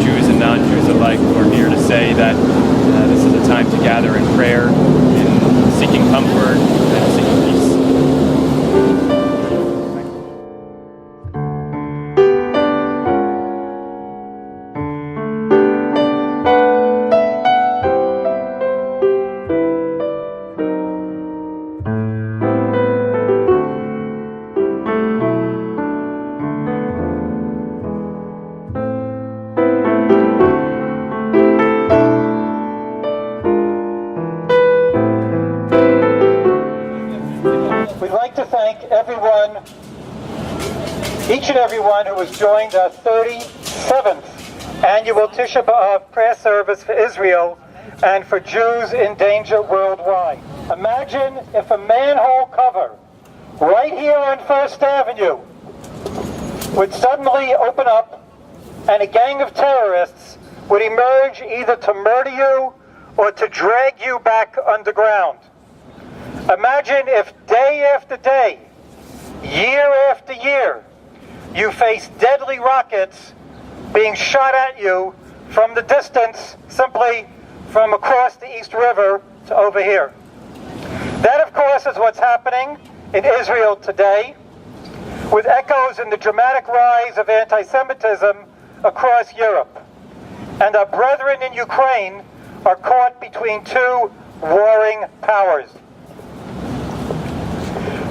Jews and non-Jews alike, who are here to say that this is a time to gather in prayer, in seeking comfort, and seeking peace. Each and everyone who has joined our 37th annual Tisha B'Av prayer service for Israel and for Jews in danger worldwide. Imagine if a manhole cover right here on First Avenue would suddenly open up and a gang of terrorists would emerge either to murder you or to drag you back underground. Imagine if day after day, year after year, you face deadly rockets being shot at you from the distance, simply from across the East River to over here. That, of course, is what's happening in Israel today, with echoes in the dramatic rise of anti-Semitism across Europe. And our brethren in Ukraine are caught between two warring powers.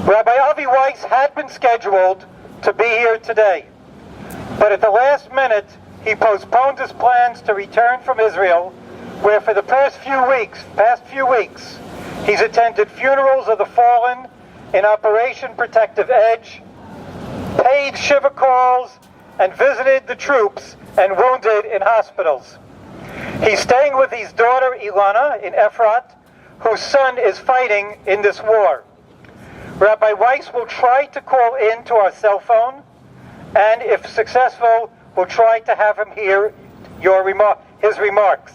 Rabbi Avi Weiss had been scheduled to be here today, but at the last minute he postponed his plans to return from Israel, where for the past few weeks he's attended funerals of the fallen in Operation Protective Edge, paid Shiva calls, and visited the troops and wounded in hospitals. He's staying with his daughter Ilana in Efrat, whose son is fighting in this war. Rabbi Weiss will try to call in to our cell phone, and if successful, we'll try to have him hear his remarks.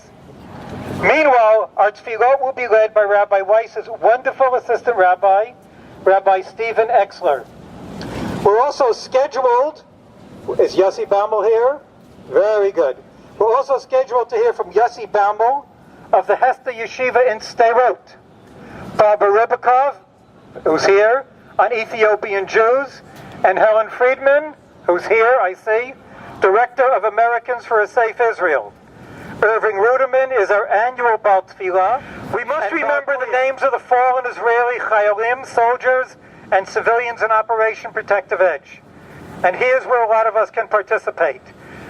Meanwhile, our tefillot will be led by Rabbi Weiss's wonderful assistant rabbi, Rabbi Stephen Exler. We're also scheduled, is Yossi Baumel here? Very good. We're also scheduled to hear from Yossi Baumel of the Hester Yeshiva in Sderot, Barbara Ribakov, who's here, on Ethiopian Jews, and Helen Friedman, who's here, I see, Director of Americans for a Safe Israel. Irving Ruderman is our annual Baal Tefillah. We must remember the names of the fallen Israeli Chayalim, soldiers, and civilians in Operation Protective Edge. And here's where a lot of us can participate.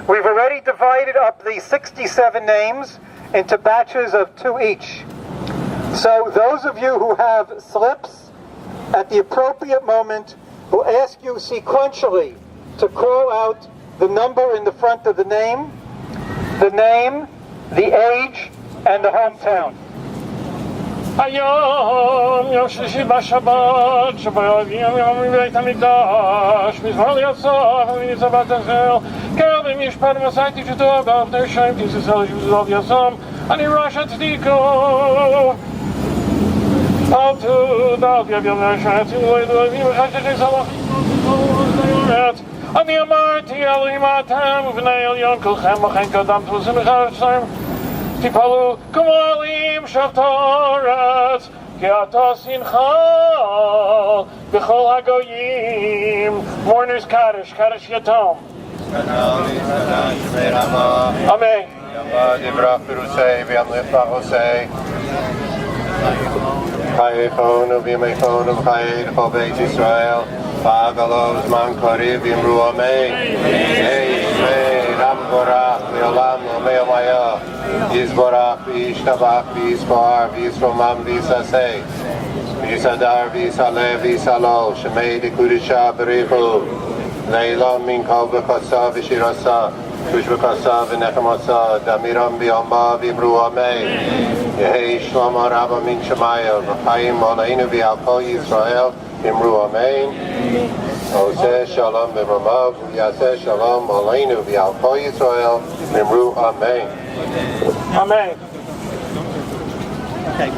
We've already divided up the 67 names into batches of 2 each. So those of you who have slips, at the appropriate moment, we'll ask you sequentially to call out the number in the front of the name, the age, and the hometown. היום יום שלישי בשבת, שבו יום מבית המקדש, מזמור ליצור, וניצה בת הזל, קרב במשפט ומסעתי שתו, באבני שם תיססל שבזול יסום, אני ראש הצדיקו. אל תודע, יביום נשעצים, לא ידעו אבים, וחשתי שסלח, אני אמרתי, אלוהים אתם, ובני עליון כולכם, וכן קדם תפוסים מחרשתם, תפעלו כמו אלים שבת ארץ, כי אתה שמחה בכל הגויים. Mourners Kaddish, Kaddish Yatom. Amen. Divrach Berusei, V'yamlech Bachosei. Chayei Chonu, V'yamei Chonu, V'chayei L'chol Beit Yisrael. V'agalo Zman Kariv, V'yamru Amen. Hey, Ram Gorach, V'yolam, V'yomaya. Yizborach, V'yishtabach, V'yisbar, V'yisromam, V'yisasei. V'yisadar, V'yisaleh, V'yisalo. Shemei D'Kudisha, B'richu. Leilon Min Kol B'chotsa, V'shirasa. Kush B'chotsa, V'nechemotsa. Damiram V'yomba, V'yimru Amen. Yehi Shlomo Rabba Min Shemaya. V'chayim Oleinu V'yal Kol Yisrael. V'yimru Amen. Oseh Shalom V'ramav. V'yaseh Shalom Oleinu V'yal Kol Yisrael. V'yimru Amen. Amen. Okay.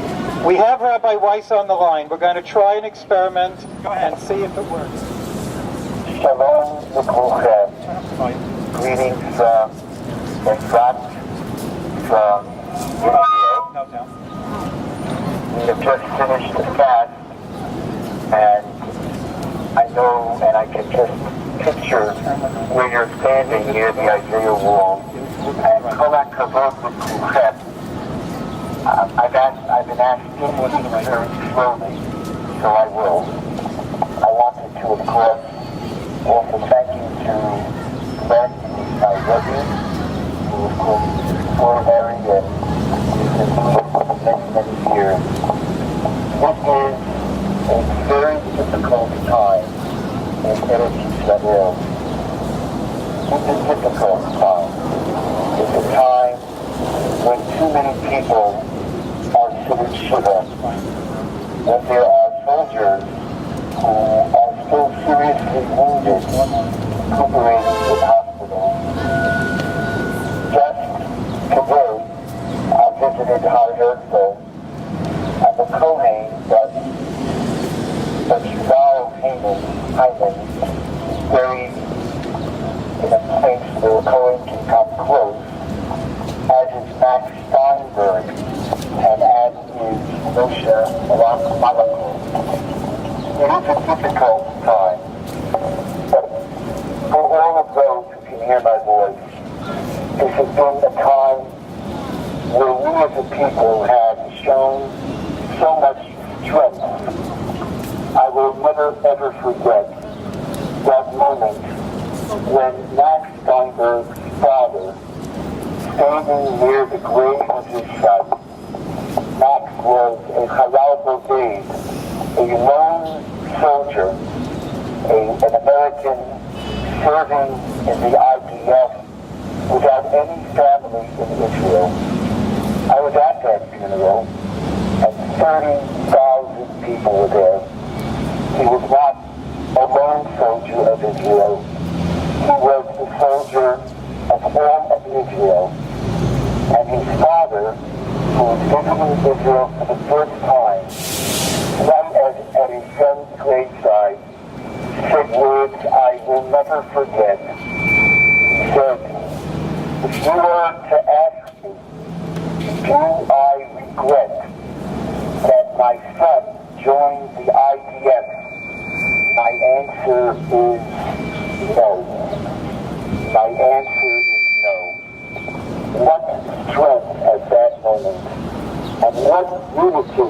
We have Rabbi Weiss on the line. We're going to try an experiment and see if it works. Shalom L'Kuluchem. Greetings Efrat from Israel. We have just finished the fast, and I know and I can just picture where you're standing near the Isaiah wall. And Kolak Kavod with Kuchet. I've been asked to speak very slowly, so I will. I wanted to, of course, also thank you to Len, my brother, who of course is extraordinary and has been for many years. This is a very difficult time in Eretz Israel. It's a difficult time. It's a time when too many people are sitting shiva, when there are soldiers who are still seriously wounded, recuperating in hospitals. Just today, I visited Har Herzl, and the Kohen that Yuval Hyman buried in a place where a Kohen can come close, as is Max Steinberg, and as is Moshe Malachov. It is a difficult time, but for all of those who can hear my voice, this has been a time where we as a people have shown so much strength. I will never ever forget that moment when Max Steinberg's father, standing near the grave of his son. Max was a Chayal Brigade, a lone soldier, an American serving in the IDF without any family in Israel. I was at that funeral, and 30,000 people were there. He was not a lone soldier of Israel. He was the soldier of all of Israel. And his father, who was visiting Israel for the first time, right at his son's graveside, said words I will never forget. He said, if you were to ask me, do I regret that my son joined the IDF? My answer is no. My answer is no. What strength at that moment, and what unity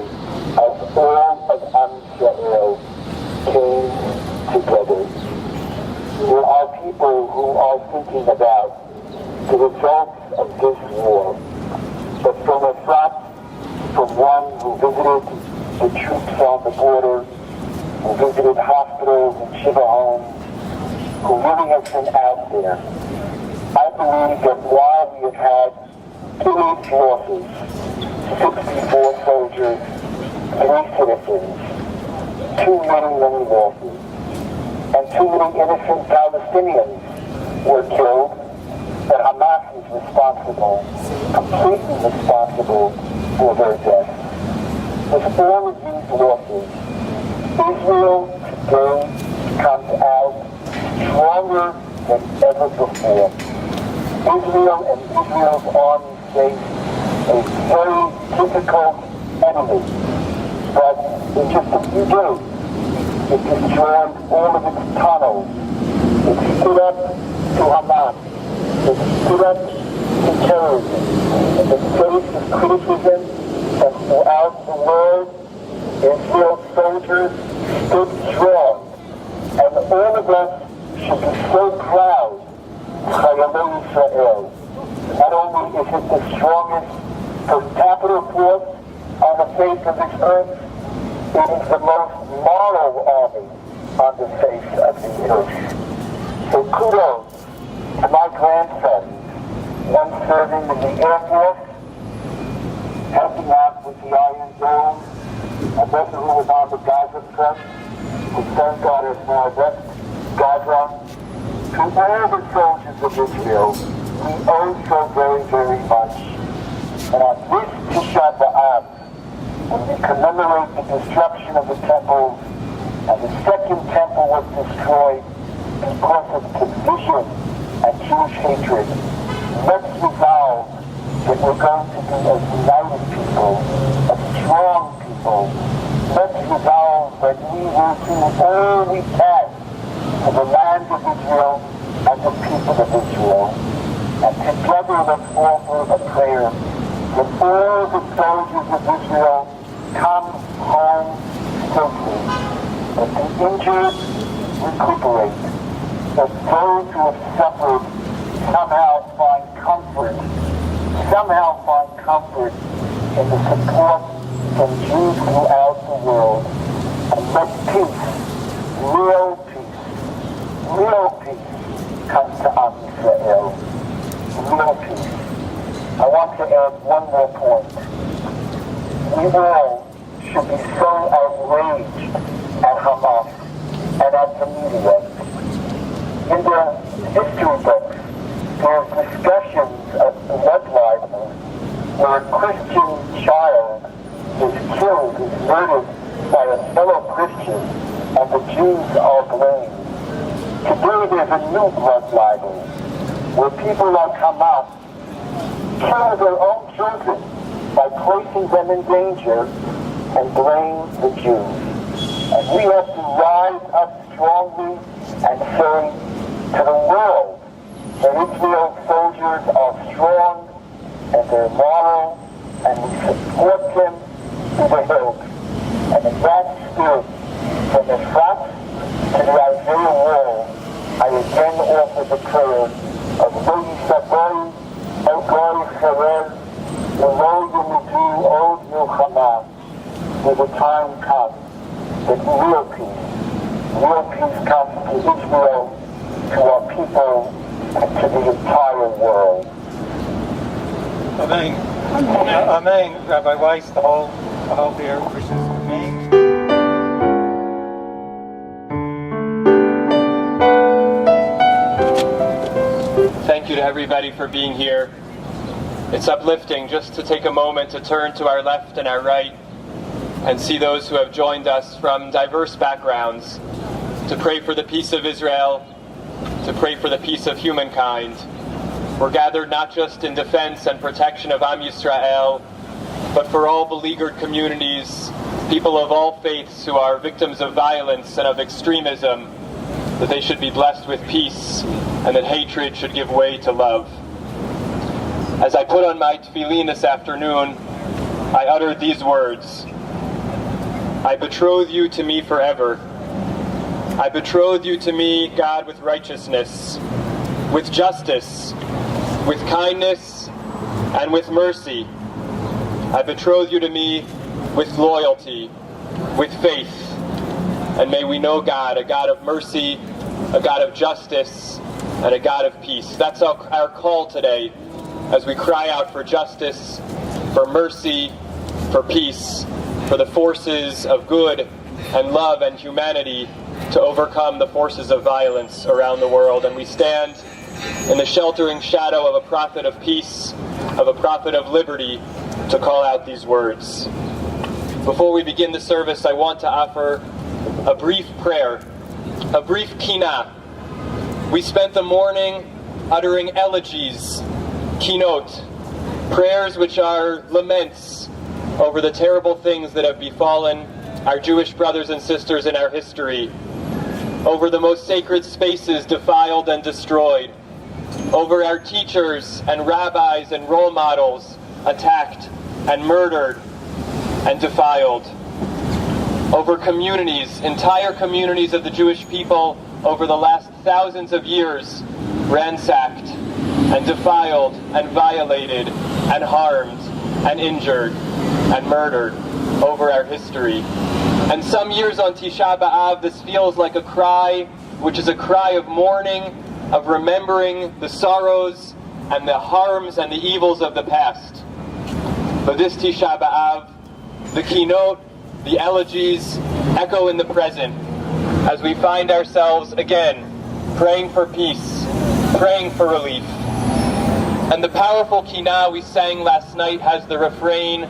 of all of Am Yisrael came together. There are people who are thinking about the results of this war, but from Efrat, from one who visited the troops on the border, who visited hospitals and Shiva homes, who really has been out there. I believe that while we have had huge losses, 64 soldiers, 3 citizens, too many losses, and too many innocent Palestinians were killed, that Hamas is responsible, completely responsible for their deaths. With all of these losses, Israel today comes out stronger than ever before. Israel and Israel's army face a very difficult enemy, but in just a few days, it destroyed all of its tunnels. It stood up to Hamas. It stood up to terrorism. In the face of criticism from throughout the world, Israel's soldiers stood strong, and all of us should be so proud of Chayalei Yisrael. Not only is it the strongest per capita force on the face of this earth, it is the most moral army on the face of the earth. So kudos to my grandson, one serving in the Air Force, helping out with the Iron Dome, a brother who was on the Gaza front, who thank God is now left Gaza. To all the soldiers of Israel, we owe so very, very much. And on this Tisha B'Av, when we commemorate the destruction of the temples, and the second temple was destroyed because of division and Jewish hatred, let's we're going to be a united people, a strong people. Let's resolve that we will do all we can for the land of Israel and the people of Israel. And together let's offer a prayer that all the soldiers of Israel come home safely, that the injured recuperate, that those who have suffered somehow find comfort in the support from Jews throughout the world. And let peace, real peace, come to Am Yisrael. Real peace. I want to add one more point. We all should be so outraged at Hamas and at the media. In the history books, there's discussions of blood libel where a Christian child is killed, is murdered by a fellow Christian, and the Jews are blamed. Today there's a new blood libel where people like Hamas kill their own children by placing them in danger and blame the Jews. And we have to rise up strongly and say to the world that Israel's soldiers are strong and they're moral, and we support them to the hilt. And in that spirit, from the Efrat to the Isaiah wall, I again offer the prayer of Lo Yisaboi, O Goy Cherem, Lo Yimidu Od Milchama, till the time comes that real peace comes to Israel, to our people, and to the entire world. Amen. Amen. Rabbi Weiss, the whole beer wishes. Amen. Thank you to everybody for being here. It's uplifting just to take a moment to turn to our left and our right and see those who have joined us from diverse backgrounds to pray for the peace of Israel, to pray for the peace of humankind. We're gathered not just in defense and protection of Am Yisrael, but for all beleaguered communities, people of all faiths who are victims of violence and of extremism, that they should be blessed with peace and that hatred should give way to love. As I put on my tefillin this afternoon, I uttered these words: I betroth you to me forever. I betroth you to me, God, with righteousness, with justice, with kindness, and with mercy. I betroth you to me with loyalty, with faith. And may we know God, a God of mercy, a God of justice, and a God of peace. That's our call today as we cry out for justice, for mercy, for peace, for the forces of good and love and humanity to overcome the forces of violence around the world. And we stand in the sheltering shadow of a prophet of peace, of a prophet of liberty, to call out these words. Before we begin the service, I want to offer a brief prayer, a brief kinah. We spent the morning uttering elegies, kinot, prayers which are laments over the terrible things that have befallen our Jewish brothers and sisters in our history, over the most sacred spaces defiled and destroyed, over our teachers and rabbis and role models attacked and murdered and defiled, over communities, entire communities of the Jewish people over the last thousands of years ransacked and defiled and violated and harmed and injured and murdered over our history. And some years on Tisha B'Av, this feels like a cry, which is a cry of mourning, of remembering the sorrows and the harms and the evils of the past. But this Tisha B'Av, the kinot, the elegies, echo in the present as we find ourselves again praying for peace, praying for relief. And the powerful kinah we sang last night has the refrain,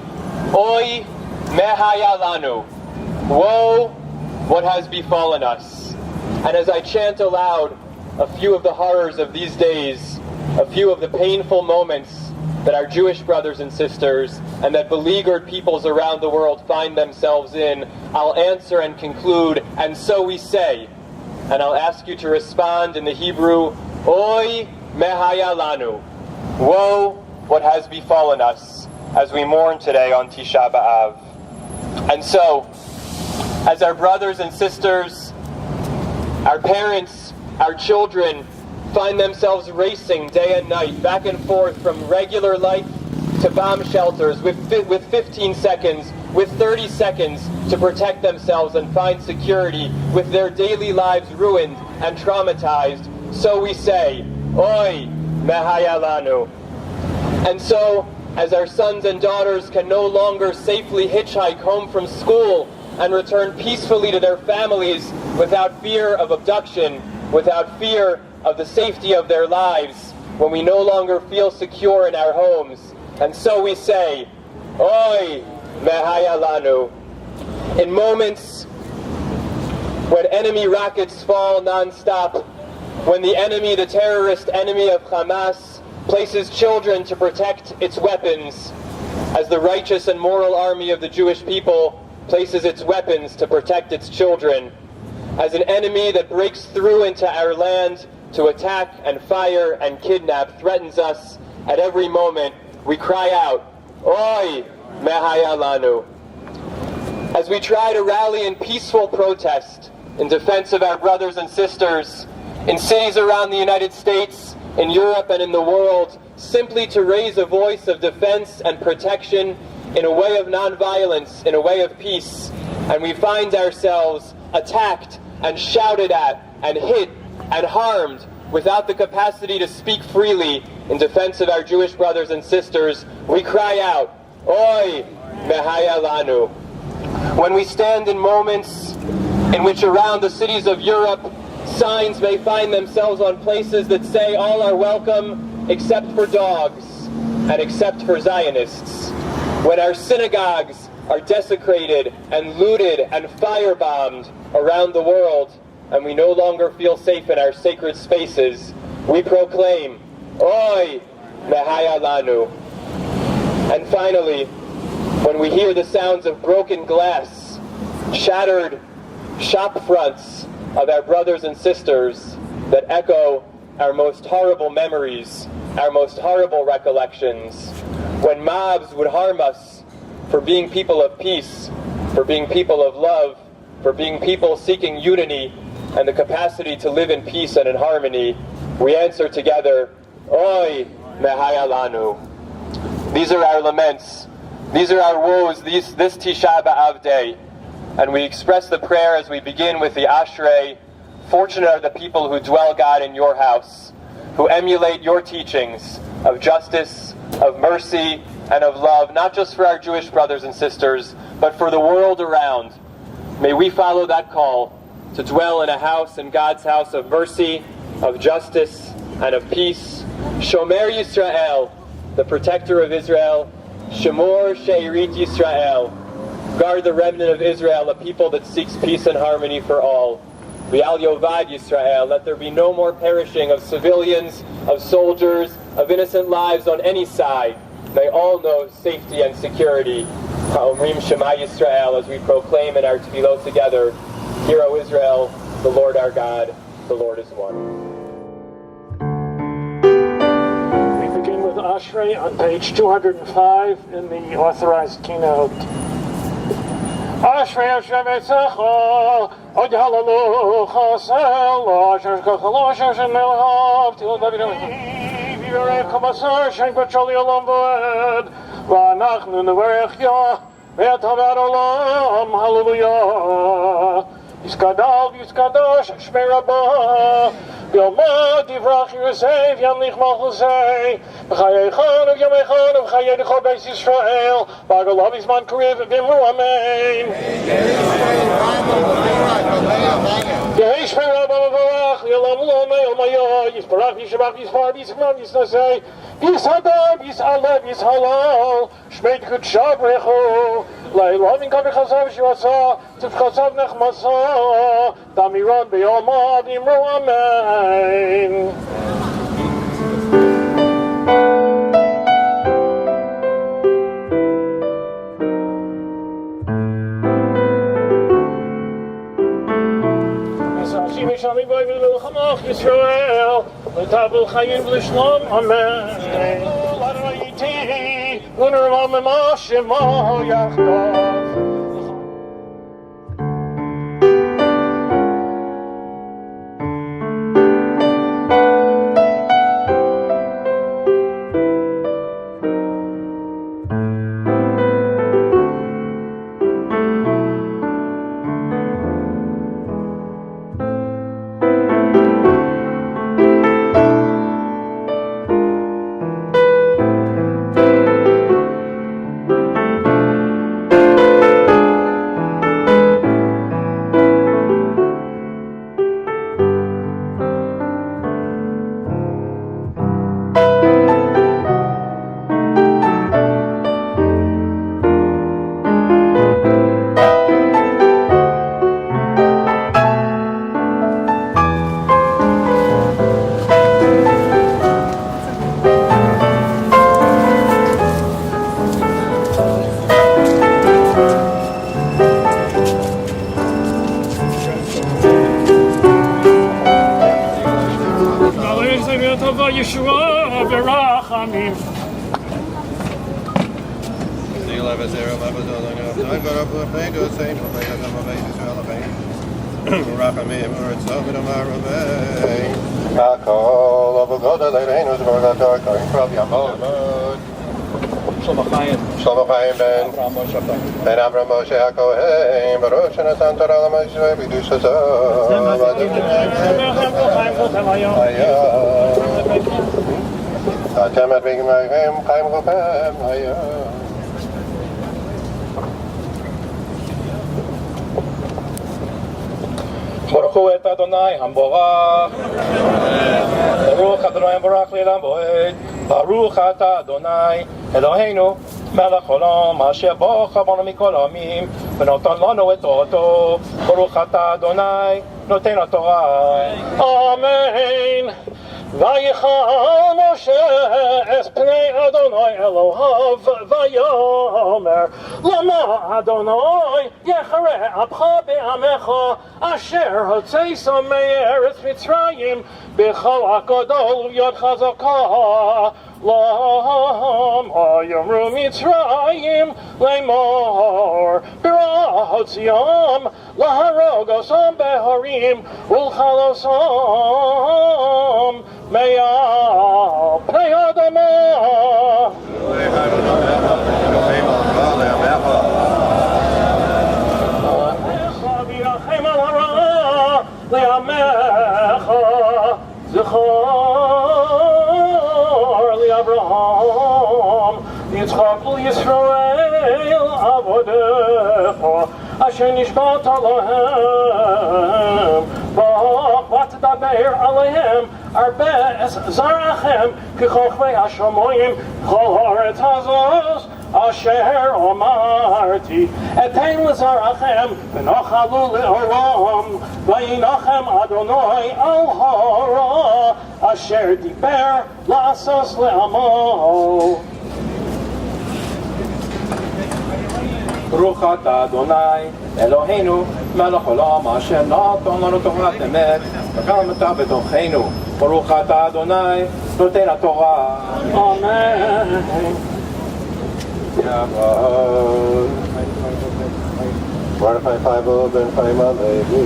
Oy mehaya lanu, woe, what has befallen us. And as I chant aloud a few of the horrors of these days, a few of the painful moments that our Jewish brothers and sisters and that beleaguered peoples around the world find themselves in, I'll answer and conclude, and so we say. And I'll ask you to respond in the Hebrew, Oy mehaya lanu. Woe, what has befallen us, as we mourn today on Tisha B'Av. And so, as our brothers and sisters, our parents, our children find themselves racing day and night, back and forth from regular life to bomb shelters with 15 seconds, with 30 seconds to protect themselves and find security, with their daily lives ruined and traumatized, so we say, Oy mehaya lanu. And so, as our sons and daughters can no longer safely hitchhike home from school and return peacefully to their families without fear of abduction, without fear of the safety of their lives, when we no longer feel secure in our homes, and so we say, Oy mehaya lanu. In moments when enemy rockets fall non-stop, when the enemy, the terrorist enemy of Hamas, places children to protect its weapons, as the righteous and moral army of the Jewish people places its weapons to protect its children, as an enemy that breaks through into our land to attack and fire and kidnap threatens us at every moment, we cry out, Oy mehaya lanu. As we try to rally in peaceful protest in defense of our brothers and sisters in cities around the United States, in Europe and in the world, simply to raise a voice of defense and protection in a way of nonviolence, in a way of peace, and we find ourselves attacked and shouted at and hit and harmed without the capacity to speak freely in defense of our Jewish brothers and sisters, we cry out, Oy mehaya lanu. When we stand in moments in which around the cities of Europe, signs may find themselves on places that say all are welcome except for dogs and except for Zionists. When our synagogues are desecrated and looted and firebombed around the world and we no longer feel safe in our sacred spaces, we proclaim, Oy mehaya lanu. And finally, when we hear the sounds of broken glass, shattered shop fronts of our brothers and sisters that echo our most horrible memories, our most horrible recollections, when mobs would harm us for being people of peace, for being people of love, for being people seeking unity and the capacity to live in peace and in harmony, we answer together, Oy mehaya lanu. These are our laments. These are our woes this Tisha B'Av day. And we express the prayer as we begin with the Ashrei. Fortunate are the people who dwell, God, in your house, who emulate your teachings of justice, of mercy, and of love, not just for our Jewish brothers and sisters, but for the world around. May we follow that call to dwell in a house, in God's house of mercy, of justice, and of peace. Shomer Yisrael, the protector of Israel. Shemor She'irit Yisrael. Guard the remnant of Israel, a people that seeks peace and harmony for all. V'al Yovad Yisrael, let there be no more perishing of civilians, of soldiers, of innocent lives on any side. May all know safety and security. Ha'omrim Shema Yisrael, as we proclaim in our tefillah together, Hear, O Israel, the Lord our God, the Lord is one. We begin with Ashrei on page 205 in the authorized keynote. Ashrei Hashem Etzecha, Od Halalu Chasel, Asher Kachalo, Asher Melhav, Til David Yivarech Kamasar, Shem Bachali Olam Voed, V'anachnu Nevarech Yah, Ve'atavar Olam, Hallelujah. Yiskadal, Yiskadosh, Shmei Rabbah, Yomad, Yivrach Yosef, Yamlich Malchusei, V'chayechan, V'yamechan, V'chayei D'chol Beis Yisrael, V'agolav Yizman Kariv, V'imru Amen. Yehi Shmei Rabbah V'varach, V'yolam L'omei, Olmayo, Yisparach, Yishabach, Yispar, Yisman, Yisnasei, Yisadam, Yisalev, Yishalal, Shmei D'kudshav Rechu, Leilavin Kavi Chazav Shivasa, Tifchazav Nechmasa, Damiron B'yomad, Imru Amen. טבל חיים ולשלום, אמן. לנו איתי, ונרמם מה שמו יחדיו. Yeshua berachamim. Shalom Chaim ben Avraham Moshe HaKohen Baruch Shenatan Torah L'Moshe B'Kedusha Atem et B'Gim Chaim Chopem Baruchu et Adonai Hamborach Baruch Adonai Hamborach Le'elam Bo'ed Baruch Ata Adonai Eloheinu melech olam asher bocha banu mikol ha'amim v'notan lanu et torato Baruch Ata Adonai noten haTorah. Amen. Vayichal Moshe es pnei Adonai Elohav vayomer lama Adonai yechareh apcha be'amecha asher hotzeisa me'eretz Mitzrayim b'chol hagadol v'yad chazakah lama yomru Mitzrayim lemor b'rahotziam laharogosam beharim ulchalosam Me'al pnei Adamah. V'yachem al hara le'amecha zechor li'Avraham Yitzchak li'Yisrael avodecha asher nishbata lahem v'tadaber alehem Arbes zarachem k'chochvei hashamoyim chol haaretz hazos asher omarti etein l'zarachem v'nochalu le'olam v'yinachem Adonai al hara asher diber la'asos le'amo. Baruch Ata Adonai Eloheinu melech olam asher natan lanu torat emet v'kam ata b'tocheinu Baruch Ata Adonai noten haTorah. Amen. Mordechai Feivel ben Chaim HaLevi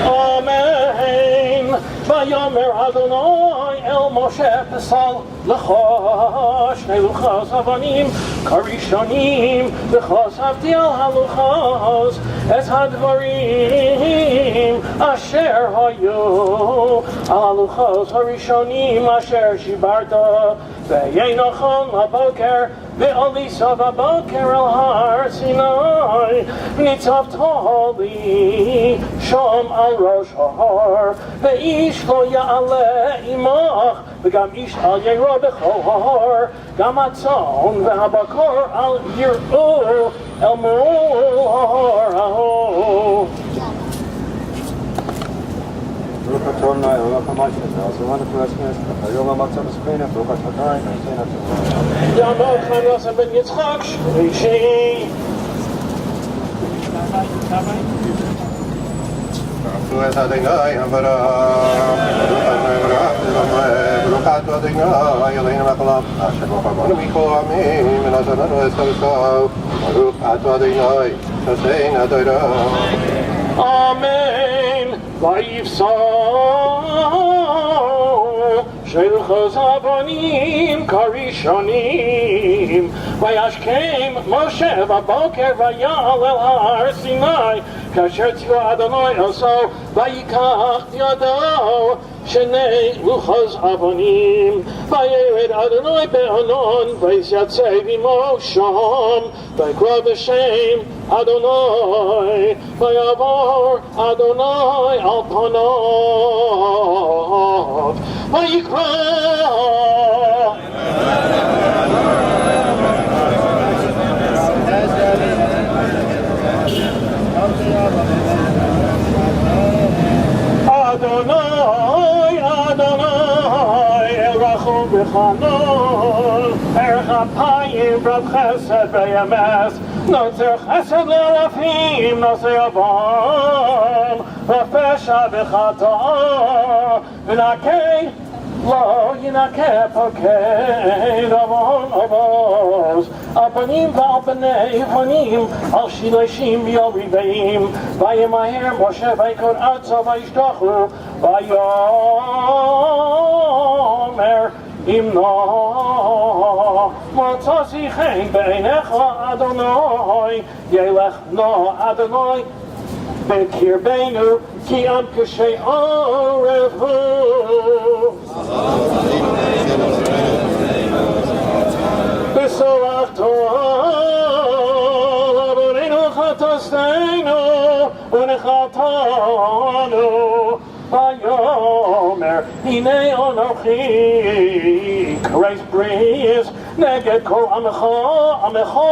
Amen. Vayomer Adonai el Moshe pesal lecha shnei luchos avanim karishonim v'chosavti al haluchos es hadvarim asher hayu al haluchos harishonim asher shibarta ve'yenachon haboker ve'olisa v'boker el har Sinai nitzavta li sham al rosh hahar ve'ish lo ya'aleh imach v'gam ish al yeiro b'chol hahar gam atzon ve'habakor al yir'u el mul hahar aho. 'Baruch Adonai Eloheinu melech olam asher natan lanu torat emet v'kam ata b'tocheinu Baruch Ata Adonai noten haTorah. Amen. Amen. Vayomer Adonai el Moshe pesal lecha shnei luchos avanim karishonim v'chosavti al haluchos es hadvarim asher shibarta ve'yenachon haboker ve'olisa v'boker el har Sinai nitzavta li sham al rosh hahar ve'ish lo ya'aleh imach v'gam ish al yeiro b'chol hahar gam atzon ve'habakor al yir'u el mul hahar aho. Torna Ela Kamashna, so one of Christmas, Ayoma Matsam Spain, Broka Takai, and Sena. Yamot Chanos Ben Yitzchak Shlishi. Bless Adonai, Havara, Brukat Adonai, Elena Makalam, Asher Miko Amin, and Azanano Estoso, Brukat Adonai, Sasain Adonai. Amen. Vayivso Shel Chazavonim Karishonim Vayashkem Moshe Vaboker Vayal El Har Sinai Kasher Tzva Adonai Oso Vayikach Yado Shnei Luchos Avonim Vayered Adonai Be'onon Vayisyatzei Vimo Shom Vayikra B'Shem Adonai Vayavor Adonai Al Panov Vayikra Adonai, Adonai, El Rachum B'Chanon, Erech Apayim, Rav Chesed B'Yemes, Nozer Chesed L'Elafim, Nozer Avam, Rafesha B'Chata, V'Nakei, Lo Yinakeh Pokei, Davon Avos, Apanim V'Alpanei, Panim, Al Shilashim V'Yoriveim, V'Yemaher Moshe V'Yikod Atza V'Yishtachu, V'Yomer Imno, Motzasi Chen B'Einecha Adonai, Yelech No Adonai, Bekir Beinu, Ki Am Kashay Orevu. B'Sorach Torah, Abonenu Chatasteinu, U'Nechatanu, Vayomer, Hinei Anochi, Christ breeze, Neged Kol Amecha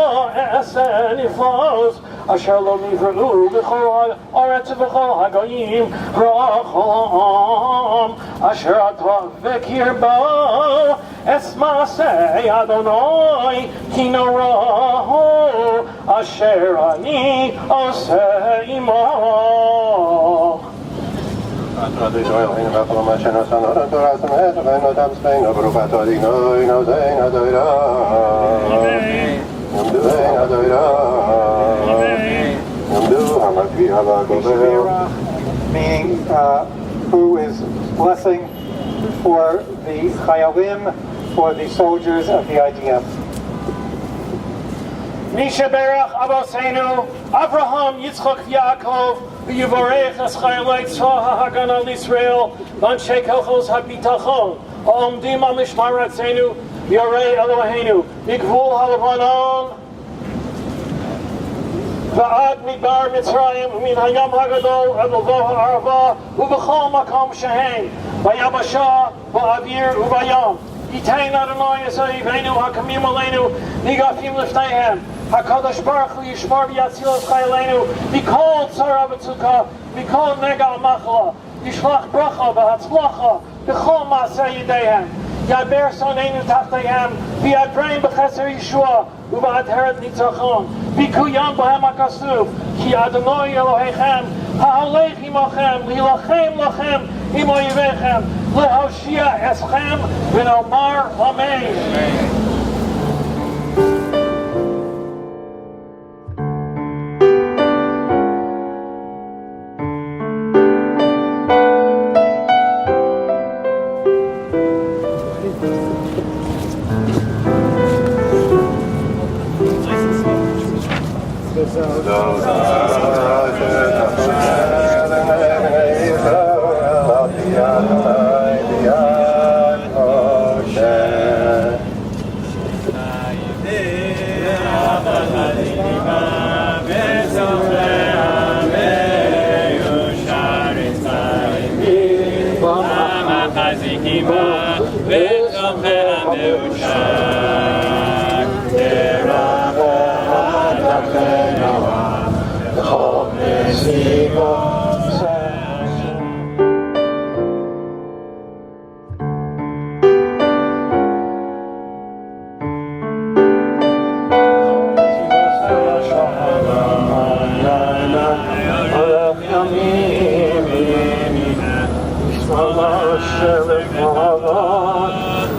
Esen Iflos, Asher Lo Nivru B'Chol Haaretz V'Chol Hagoyim Racham Asher Ata V'Kir Bo Es Maaseh Adonai Ki Norahu Asher Ani Oseh Imo. Meaning, who is blessing for the Chayalim, for the soldiers of the IDF. Misha Berach Avosenu, Avraham, Yitzchak, Yaakov, V'Yivorech Es Chayalei Tzva HaHagan Al Yisrael, V'Anshei Kochos HaBitachon, Ha'omdim Al Mishmaratzenu, V'Yorei Eloheinu, V'Gvul HaLevanon, V'Ad Midbar Mitzrayim, V'Min Hayam HaGadol, V'Elvo HaArava, V'B'chol Makom Shehem, V'Yabasha, V'Avir, V'Vayam. Yitain Adonai Yisraelinu Hakamim Aleinu Nigafim Lefneihem HaKadosh Baruch Hu Yishmar V'Yatzilas Chayaleinu Mikol Tzara V'Tzukah Mikol Nega Amachla Yishlach Bracha V'Hatzlacha B'chol Maaseh Yideihem Yaber Soneinu Tachteihem V'Yadreim B'Cheser Yeshua U'V'Adheret Nitzachon V'Kuyam B'Hem HaKasuv Ki Adonai Elohechem Ha'alech Imochem L'Hilachem Lachem Imo Yivechem Lehoshia Eschem V'Nomar Amen.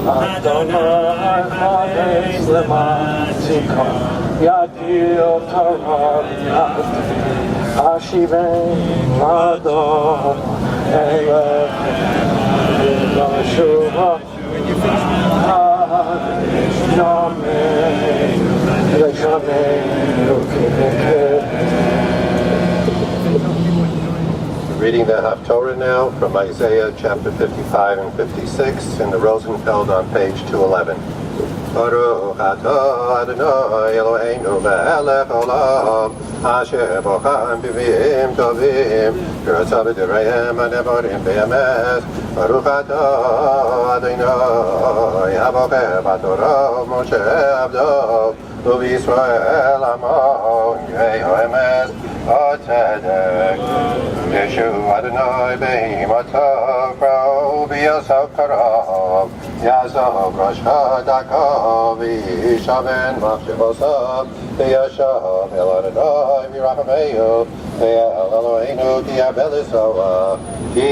Adonai Chades Lematzika Yadil Torah Yadil Ashivim Adon Elechem Yeshua Reading the Haftorah now from Isaiah chapter 55 and 56 in the Rosenfeld on page 211. Baruch atah Adonai Eloheinu melech olam asher bocham b'vim tovim v'ratzah b'direihem hanevarim b'emes. Baruch atah Adonai habocher b'torah Moshe abdo u'Yisrael amo yirei ha'emes ha'tzedek. Yeshu Adonai be'imatav ra'u b'yasov karav Yazov Rosh Hadakav Yishaven Machshevosav V'yashav El Adonai V'rachameyu V'el Eloheinu Ki Abelisoah Ki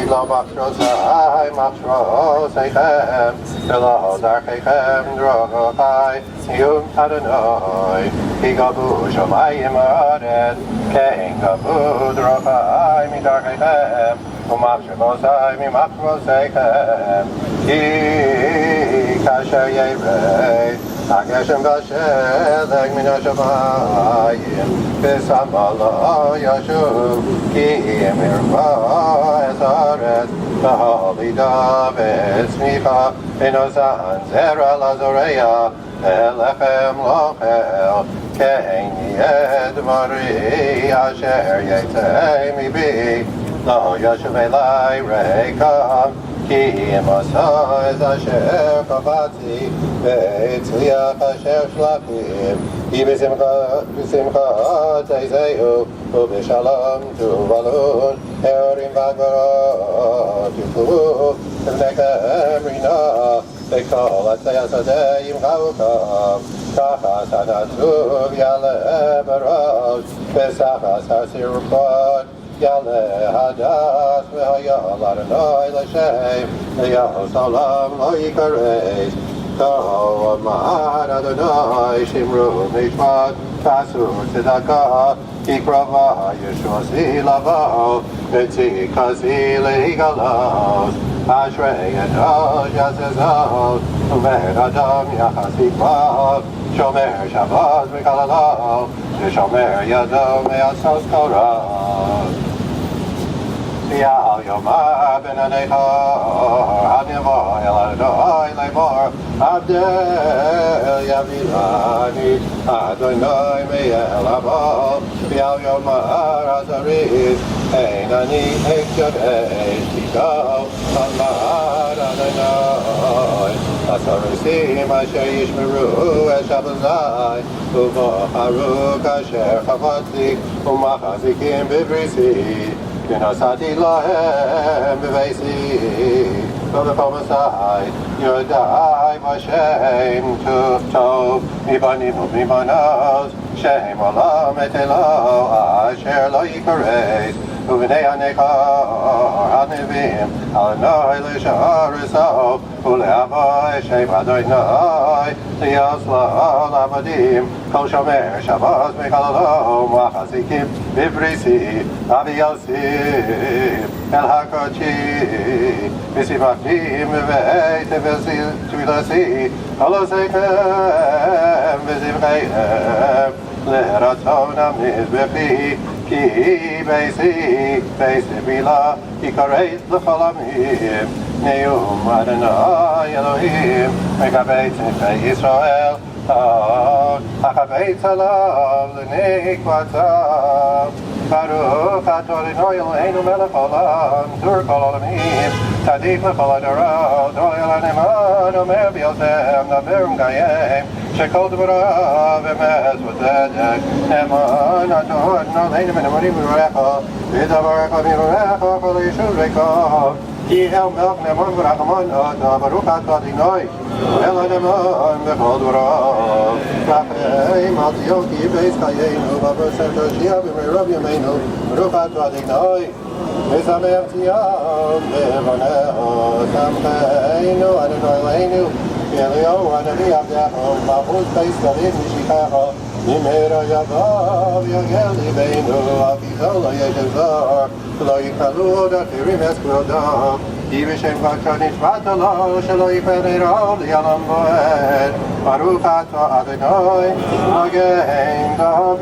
lo machshosai machshoseichem V'lo darcheichem drogochai Yum Adonai Ki gabu shamayim ha'aretz Kein gabu drogochai midarcheichem U'machshavosai mimachshoseichem Ki kasher yirei Hageshem v'shelek min hashamayim V'samala yashuv Ki mirva es haaretz V'halida v'tzmicha V'nozan zera lazoreya Elechem lochel Kein yedmari Asher yetzei mibi Lo yashuv elai reikam Ki imasa ez asher kavatzi Ve'etzliach asher shlachim Ki b'simcha teizehu U'b'shalom tuvalun Eorim v'agvarot Yukluvu V'nechem rina Ve'kol atzei asadeh yimchaukav Kachas hanatzuv yaleh barosh Ve'sachas hasirukot Yaleh hadas ve'hayal Adonai l'shem Ve'yahos olam lo yikareis Toho amar Adonai shimru mishpat Tasu tzedakah Kikrava yeshuasi lavo V'tzikazi lehigalos Ashrei edosh yazezot U'men adam yachasikav Shomer Shabbos v'kalalot V'shomer yado me'asos korah Yal Yomar ben Anechor Hanivo El Adonai Lemor Abdel Yavilani Adonai Me'el Abo Yal Yomar Azariz Ein Ani Ekshad Eshito Amar Adonai Asarisim Asher Yishmeru Es Shabbazai U'Mocharu Kasher Chavatzi U'Machazikim Bivrisi Nosati lahem b'veisi V'lepomasai Yodai v'shem tov Mibanim u'mibanos Shem olam et elo Asher lo yikareis U'v'nei hanechor hanevim Adonai l'sha'ariso U'le'avoi Shem Adonai L'yoslo l'avadim Kol shomer Shabbos v'kalalom V'chazikim b'vrisi Avi Yosef El HaKodeshi V'simachim v'veit v'tvilasi Kolosechem v'zivcheichem L'ratzon amizbechi Ki beisi bila Yikareis l'chol amim Neum Adonai Elohim Mekabeit Tzifei Yisrael Achabeit alav l'nikvatzav Baruch atah Adonai Eloheinu melech olam Zur kol olamim Tzadik l'chol hadorot Doel haneman omer b'yosem Naver u'mkayem Shekol dvarav emes v'tzedek Neman Adon Eloheinu min amorim v'recha V'davarcha v'recha Kol yishuvrecha Ki el melech neman v'rachamon Ata Baruch atah Adonai El haneman v'chol dvarav Rachem al tzion ki beis chayeinu V'aver Shem Toshiach v'merav yameinu Baruch atah Adonai ושמח ציון בבונהו, שמחנו אדוני אליהו הנביא עבדך, מלכות בישראל משיחך, במהרה יבוא ויגל ליבנו, אף איתו לא ישזור, ולא יכלו עוד אחרים את כבודו, כי בשם כבודו נשבעת לו, שלא יפררו לעולם ועד. ברוך אתה אדוני, מגן דוד.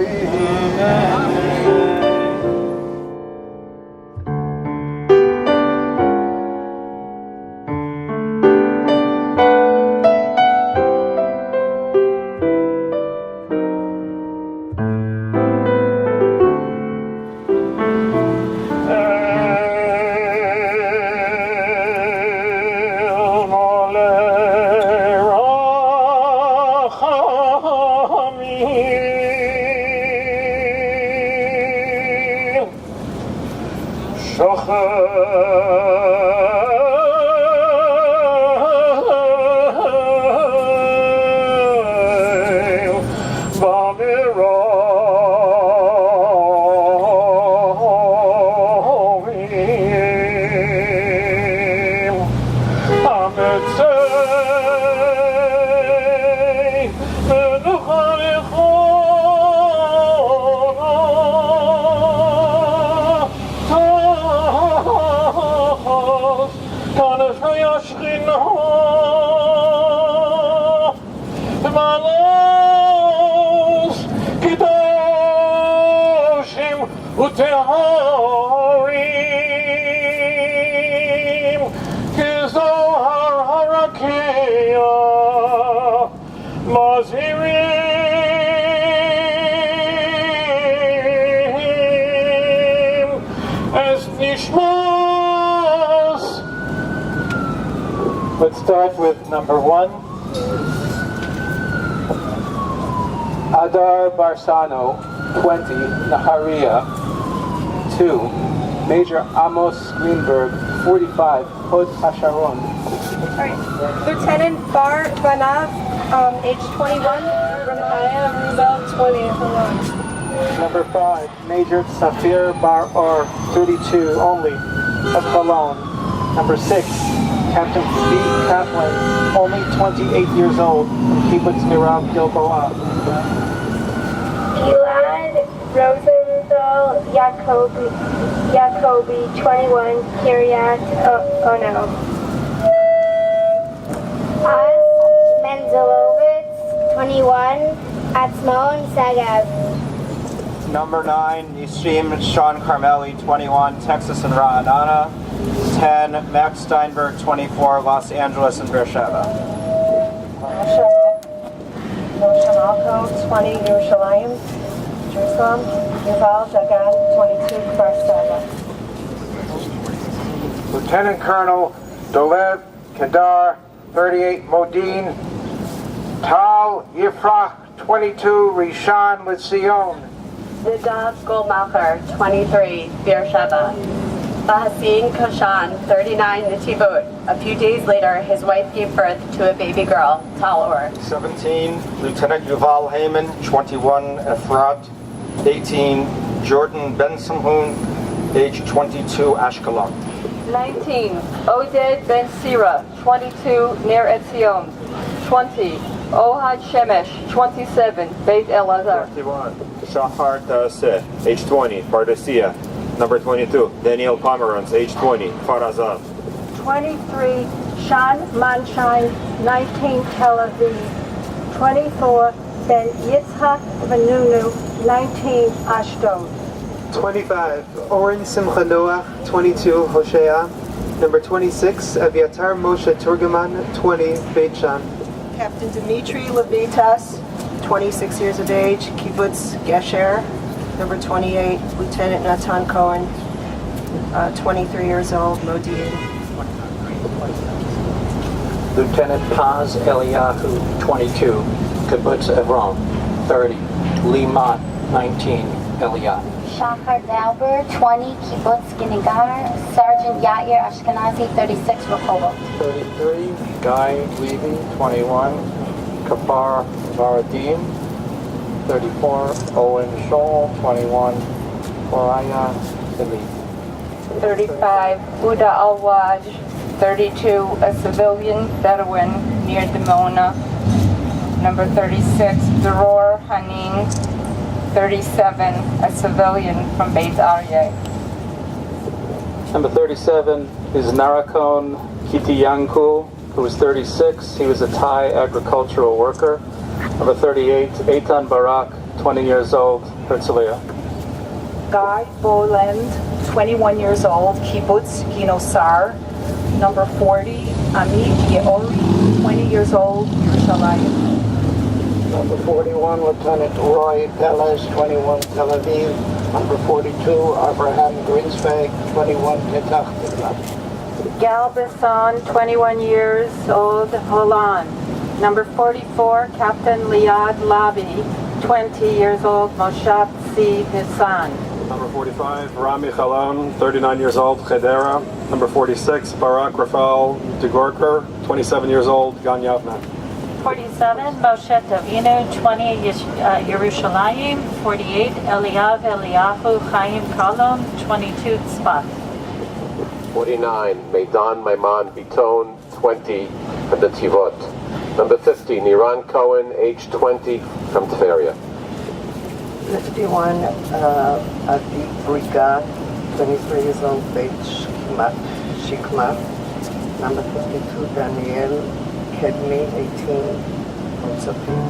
Let's start with number 1. Adar Barsano, 20, Naharia. 2. Major Amos Greenberg, 45, Hod Hasharon. Alright. Lieutenant Bar Banav, age 21, Ramaya Rubel, 20, Halon. Number 5, Major Safir Bar Or, 32 only, of Halon. Number 6, Captain Steve Kaplan, only 28 years old, from Kibbutz Mirav Gilboa. Elad Rosenthal Jacobi, 21, Kiryat Ono. Az Menzelovitz, 21, Atzmon Sagav. Number 9, Yishim Sean Carmeli, 21, Texas and Ra'anana. 10, Max Steinberg, 24, Los Angeles and Beersheba. Moshe Malko, 20, Yerushalayim, Jerusalem. Yuval Dagan, 22, Kfar Saba. Lieutenant Colonel Dolev Kedar, 38, Modin. Tal Yifrach, 22, Rishon LeZion. Nadav Goldmacher, 23, Beersheba. Bahasin Koshan, 39, Netivot. A few days later, his wife gave birth to a baby girl, Talor. 17, Lieutenant Yuval Heyman, 21, Efrat. 18, Jordan Ben Samhoon, age 22, Ashkelon. 19, Oded Ben Sira, 22, Ner Etzion. 20, Ohad Shemesh, 27, Beit Elazar. 21, Shachar Taaseh, age 20, Pardesia. Number 22, Daniel Pomeranz, age 20, Farazan. 23, Shan Manshine, 19, Tel Aviv. 24, Ben Yitzhak Vanunu, 19, Ashdod. 25, Oren Simcha Noach, 22, Hosea. Number 26, Aviatar Moshe Turgaman, 20, Beit Shan. Captain Dmitry Levitas, 26 years of age, Kibbutz Gesher. Number 28, Lieutenant Natan Cohen, 23 years old, Modi'in. Lieutenant Paz Eliyahu, 22, Kibbutz Evron. 30, Lee Mott, 19, Eliyah. Shachar Dauber, 20, Kibbutz Ginigar. Sergeant Yair Ashkenazi, 36, Rehovot. 33, Guy Levy, 21, Kafar Varadim. 34, Owen Scholl, 21, Horaya Philippe. 35, Uda Al-Waj, 32, a civilian Bedouin near Dimona. Number 36, Dror Hanin, 37, a civilian from Beit Aryeh. Number 37 is Narakon Kitiyankul, who was 36. He was a Thai agricultural worker. Number 38, Eitan Barak, 20 years old, Herzliya. Guy Boland, 21 years old, Kibbutz Ginosar. Number 40, Amit Yeori, 20 years old, Yerushalayim. Number 41, Lieutenant Roy Pelez, 21, Tel Aviv. Number 42, Abraham Grinsbeck, 21, Petach Tikva. Gal Besson, 21 years old, Holland. Number 44, Captain Liad Labi, 20 years old, Moshav Tzi Nissan. Number 45, Rami Chalon, 39 years old, Chedera. Number 46, Barak Rafael Degorker, 27 years old, Gan Yavna. 47, Moshe Davinu, 20, Yerushalayim. 48, Eliav Eliyahu Chaim Kalom, 22, Tzfat. 49, Meidan Maiman Biton, 20, from the Tivot. Number 50, Niran Cohen, age 20, from Tveria. 51, Adi Brigat, 23 years old, Beit Shikma. Number 52, Daniel Kedmi, 18, from Safin.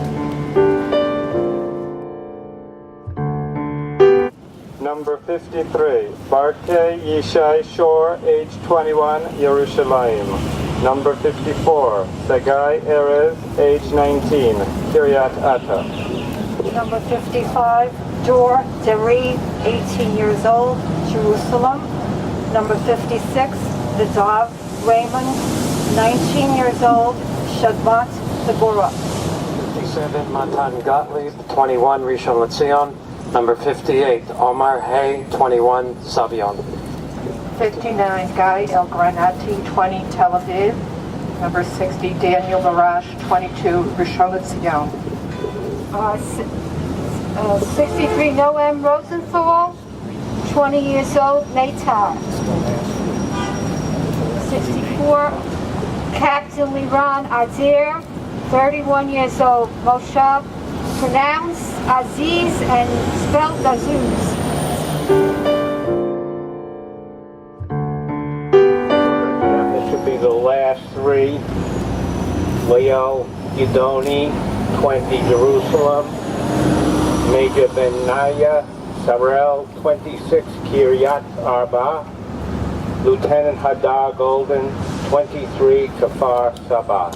Number 53, Barke Yishai Shor, age 21, Yerushalayim. Number 54, Sagai Erez, age 19, Kiryat Ata. Number 55, Dor Deri, 18 years old, Jerusalem. Number 56, Vidav Raymond, 19 years old, Shadmat Deborah. 57, Matan Gottlieb, 21, Rishon LeZion. Number 58, Omar Hay, 21, Savion. 59, Guy El Granati, 20, Tel Aviv. Number 60, Daniel Marash, 22, Rishon LeZion. 63, Noam Rosenthal, 20 years old, Natal. 64, Captain Liran Adir, 31 years old, Moshav, pronounced Aziz and spelled Azuz. This should be the last three. Leo Yidoni, 20, Jerusalem. Major Benaya Sarel, 26, Kiryat Arba. Lieutenant Hadar Golden, 23, Kafar Sabah.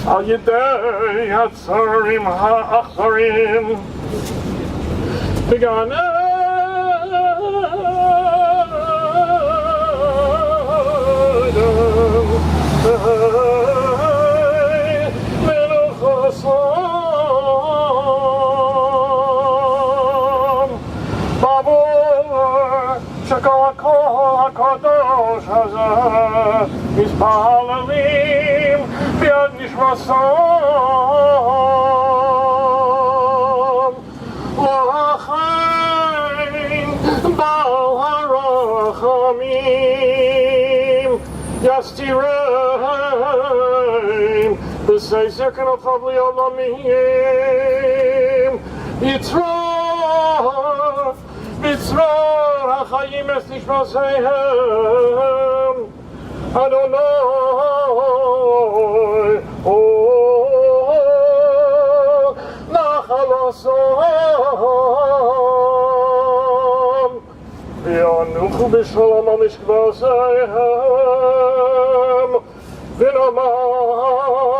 Al Yedei Hatzarim Ha'acharim Began Adam Melech Hasam Babur Shekol HaKadosh Hazeh Mispalalim Biad Nishmasam L'Hachaim Bal HaRachamim Yastireim B'sei Zirkan Al-Chavli Olamim Yitzror Yitzror HaChayim Es Nishmasehem Adonai, Nachal Hasam, V'yanuchu b'shalom al mishkvaseihem, V'nomar